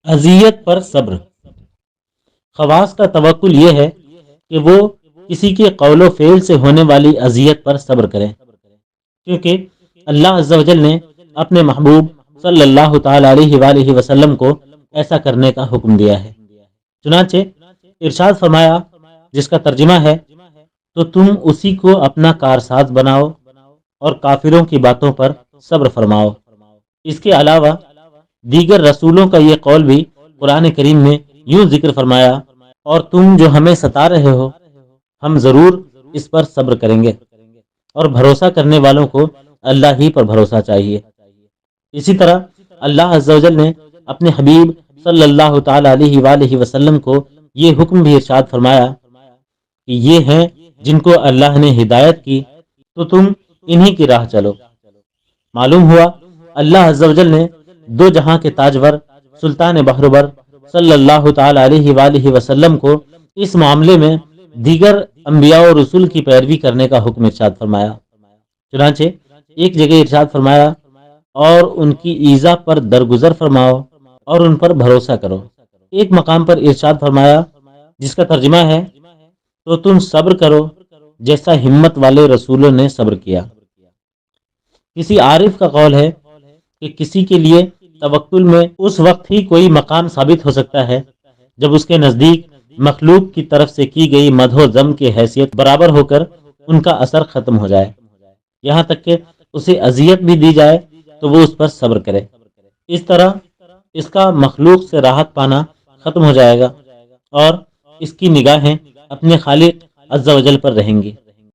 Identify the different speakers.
Speaker 1: اذیت پر صبر۔ خواص کا توکل یہ ہے کہ وہ کسی کے قول و فعل سے ہونے والی اذیت پر صبر کریں، کیونکہ اللہ عز و جل نے اپنے محبوب صلی اللہ تعالی علیہ وآلہ وسلم کو ایسا کرنے کا حکم دیا ہے۔ چنانچہ ارشاد فرمایا، جس کا ترجمہ ہے، تو تم اسی کو اپنا کارساز بناؤ اور کافروں کی باتوں پر صبر فرماؤ۔ اس کے علاوہ دیگر رسولوں کا یہ قول بھی قرآن کریم میں یوں ذکر فرمایا، اور تم جو ہمیں ستا رہے ہو ہم ضرور اس پر صبر کریں گے، اور بھروسہ کرنے والوں کو اللہ ہی پر بھروسہ چاہیے۔ اسی طرح اللہ عز و جل نے اپنے حبیب صلی اللہ تعالی علیہ وآلہ وسلم کو یہ حکم بھی ارشاد فرمایا کہ یہ ہیں جن کو اللہ نے ہدایت کی تو تم انہی کی راہ چلو۔ معلوم ہوا اللہ عز و جل نے دو جہاں کے تاجور سلطان بحربر صلی اللہ تعالی علیہ وآلہ وسلم کو اس معاملے میں دیگر انبیاء و رسول کی پیروی کرنے کا حکم ارشاد فرمایا۔ چنانچہ ایک جگہ ارشاد فرمایا، اور ان کی ایذا پر درگزر فرماؤ اور ان پر بھروسہ کرو۔ ایک مقام پر ارشاد فرمایا جس کا ترجمہ ہے، تو تم صبر کرو جیسا ہمت والے رسولوں نے صبر کیا۔ کسی عارف کا قول ہے کہ کسی کے لیے توکل میں اس وقت ہی کوئی مقام ثابت ہو سکتا ہے جب اس کے نزدیک مخلوق کی طرف سے کی گئی مدح و ذم کی حیثیت برابر ہو کر ان کا اثر ختم ہو جائے، یہاں تک کہ اسے اذیت بھی دی جائے تو وہ اس پر صبر کرے۔ اس طرح اس کا مخلوق سے راحت پانا ختم ہو جائے گا اور اس کی نگاہیں اپنے خالق عز و جل پر رہیں گی۔